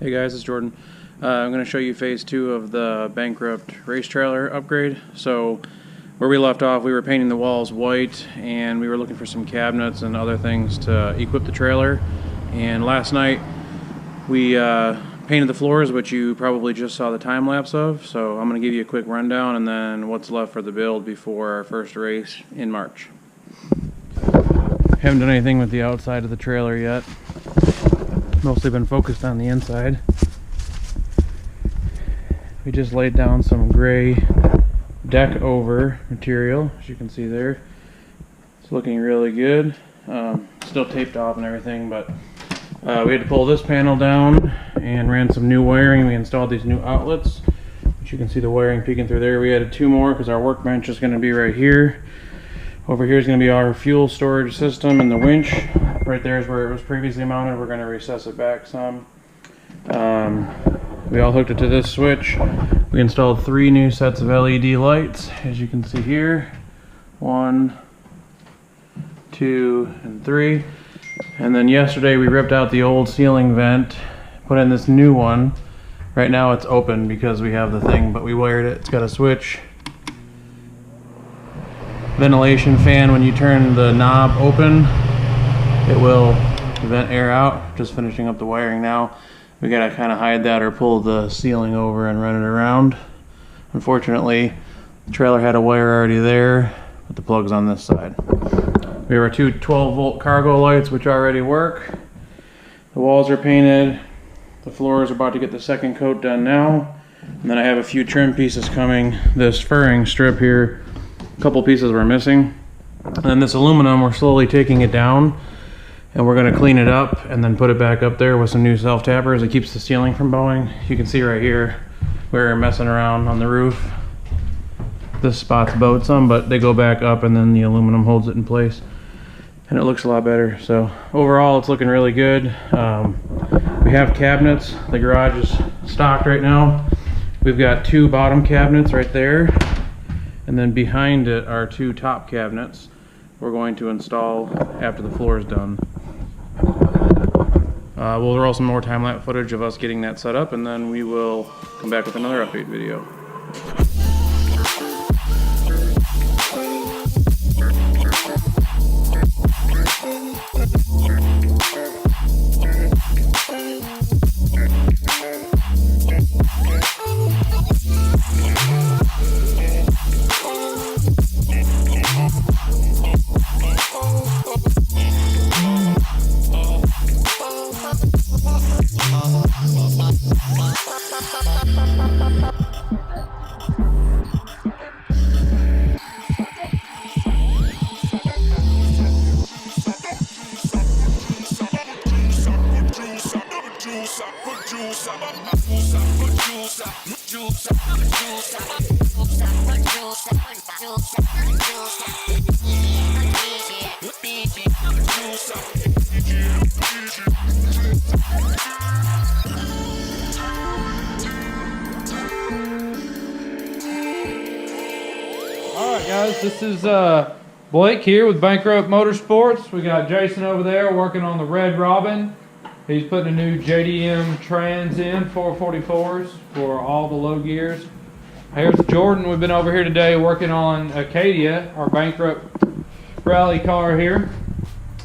Hey guys, it's Jordan. I'm going to show you phase 2 of the bankrupt race trailer upgrade. So where we left off, we were painting the walls white and we were looking for some cabinets and other things to equip the trailer. And last night we painted the floors, which you probably just saw the time lapse of. So I'm going to give you a quick rundown and then what's left for the build before our first race in March. Haven't done anything with the outside of the trailer yet. Mostly been focused on the inside. We just laid down some gray deck over material, as you can see there. It's looking really good. Still taped off and everything, but we had to pull this panel down and ran some new wiring. We installed these new outlets, which you can see the wiring peeking through there. We added 2 more because our workbench is going to be right here. Over here is going to be our fuel storage system and the winch. Right there is where it was previously mounted. We're going to recess it back some. We all hooked it to this switch. We installed 3 new sets of LED lights, as you can see here. 1, 2, and 3. And then yesterday we ripped out the old ceiling vent, put in this new one. Right now it's open because we have the thing, but we wired it. It's got a switch. Ventilation fan, when you turn the knob open, it will vent air out. Just finishing up the wiring now. We gotta kind of hide that or pull the ceiling over and run it around. Unfortunately, the trailer had a wire already there, but the plug's on this side. We have our 2 12-volt cargo lights, which already work. The walls are painted. The floors are about to get the second coat done now. And then I have a few trim pieces coming. This furring strip here, a couple pieces were missing. And then this aluminum, we're slowly taking it down and we're going to clean it up and then put it back up there with some new self-tappers. It keeps the ceiling from bowing. You can see right here we're messing around on the roof. This spot's bowed some, but they go back up and then the aluminum holds it in place and it looks a lot better. So overall it's looking really good. We have cabinets. The garage is stocked right now. We've got 2 bottom cabinets right there, and then behind it are 2 top cabinets we're going to install after the floor is done. We'll roll some more time-lapse footage of us getting that set up, and then we will come back with another update video. Alright guys, this is Blake here with Bankrupt Motorsports. We got Jason over there working on the Red Robin. He's putting a new JDM trans in, 444s for all the low gears. Here's Jordan. We've been over here today working on Acadia, our Bankrupt rally car here.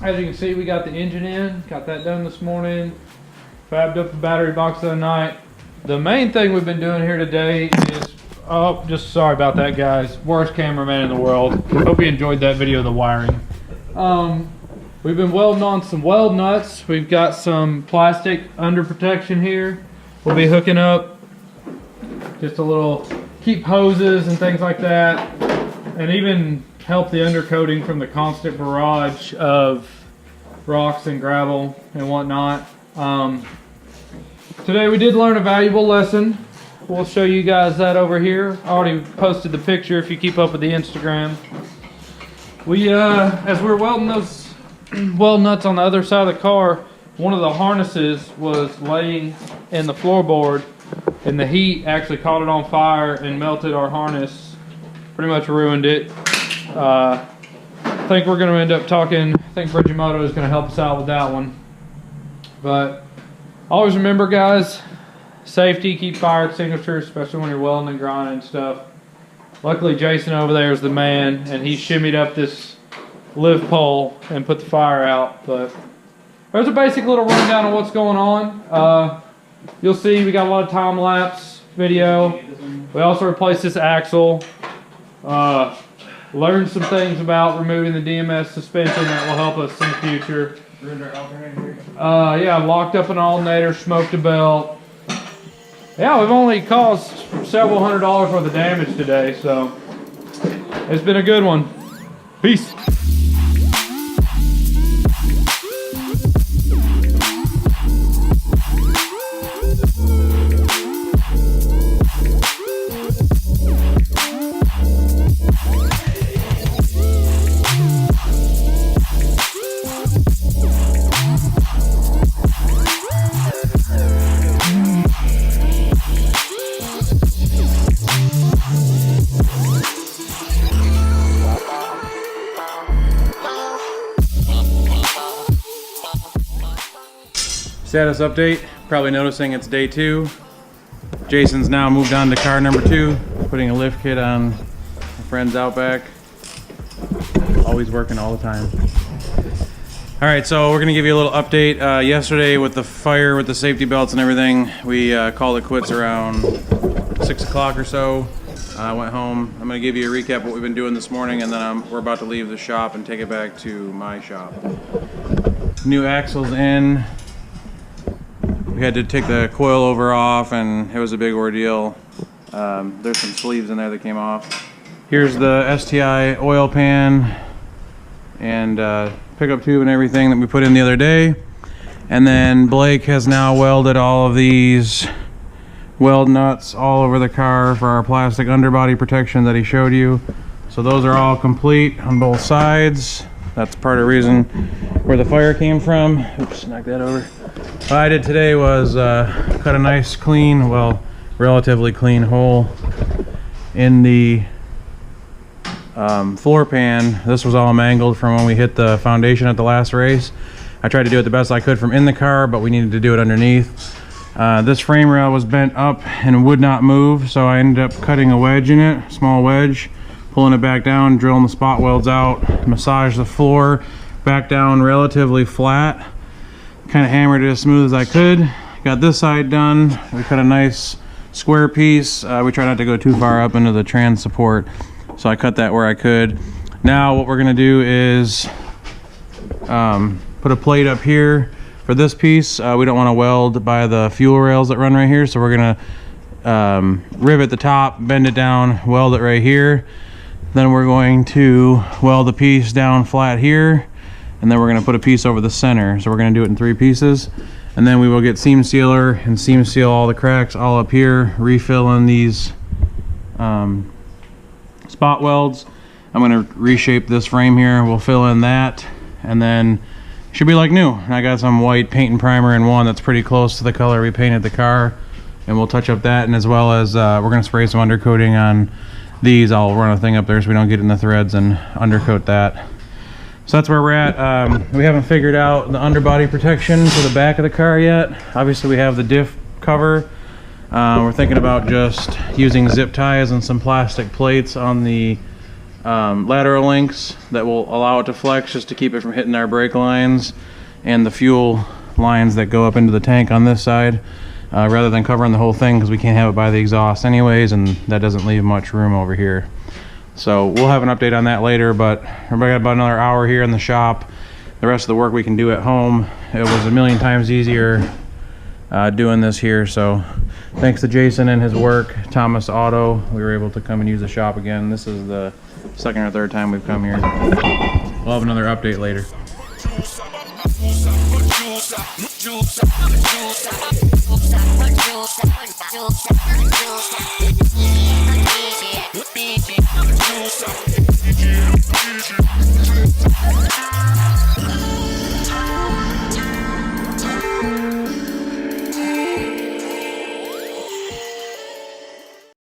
As you can see, we got the engine in, got that done this morning, fabbed up the battery box the other night. The main thing we've been doing here today is, oh, just sorry about that guys, worst cameraman in the world. Hope you enjoyed that video of the wiring. We've been welding on some weld nuts. We've got some plastic under protection here. We'll be hooking up just a little keep hoses and things like that, and even help the undercoating from the constant barrage of rocks and gravel and whatnot. Today we did learn a valuable lesson. We'll show you guys that over here. I already posted the picture if you keep up with the Instagram. We, as we're welding those weld nuts on the other side of the car, one of the harnesses was laying in the floorboard and the heat actually caught it on fire and melted our harness. Pretty much ruined it. I think we're going to end up talking, I think Bridgemoto is going to help us out with that one. But Always remember, guys, safety, keep fire extinguishers, especially when you're welding and grinding and stuff. Luckily, Jason over there is the man, and he shimmied up this lift pole and put the fire out. But there's a basic little rundown of what's going on. You'll see we got a lot of time-lapse video. We also replaced this axle. Learned some things about removing the DMS suspension that will help us in the future. Yeah, locked up an alternator, smoked a belt. Yeah, we've only caused several $100s worth of damage today, so it's been a good one. Peace. Status update, probably noticing it's day 2. Jason's now moved on to car number 2, putting a lift kit on my friend's Outback. Always working all the time. All right, so we're gonna give you a little update. Yesterday with the fire, with the safety belts and everything, we called it quits around 6 o'clock or so. I went home. I'm gonna give you a recap of what we've been doing this morning, and then we're about to leave the shop and take it back to my shop. New axles in. We had to take the coilover off, and it was a big ordeal. There's some sleeves in there that came off. Here's the STI oil pan and pickup tube and everything that we put in the other day. And then Blake has now welded all of these weld nuts all over the car for our plastic underbody protection that he showed you. So those are all complete on both sides. That's part of the reason where the fire came from. Oops, knock that over. What I did today was cut a nice clean, well, relatively clean hole in the floor pan. This was all mangled from when we hit the foundation at the last race. I tried to do it the best I could from in the car, but we needed to do it underneath. This frame rail was bent up and would not move, so I ended up cutting a wedge in it, small wedge, pulling it back down, drilling the spot welds out, massage the floor back down relatively flat, kind of hammered it as smooth as I could. Got this side done. We cut a nice square piece. We try not to go too far up into the trans support, so I cut that where I could. Now what we're gonna do is put a plate up here for this piece. We don't want to weld by the fuel rails that run right here, so we're gonna rivet the top, bend it down, weld it right here. Then we're going to weld the piece down flat here, and then we're going to put a piece over the center. So we're going to do it in 3 pieces, and then we will get seam sealer and seam seal all the cracks all up here, refill in these spot welds. I'm going to reshape this frame here. We'll fill in that, and then it should be like new. And I got some white paint and primer in one that's pretty close to the color we painted the car, and we'll touch up that, and as well as we're going to spray some undercoating on these. I'll run a thing up there so we don't get in the threads and undercoat that. So that's where we're at. We haven't figured out the underbody protection for the back of the car yet. Obviously we have the diff cover. We're thinking about just using zip ties and some plastic plates on the lateral links that will allow it to flex, just to keep it from hitting our brake lines and the fuel lines that go up into the tank on this side. Rather than covering the whole thing, because we can't have it by the exhaust anyways, and that doesn't leave much room over here. So we'll have an update on that later, but everybody got about another hour here in the shop. The rest of the work we can do at home. It was a million times easier doing this here, so thanks to Jason and his work, Thomas Auto, we were able to come and use the shop again. This is the 2nd or 3rd time we've come here. We'll have another update later.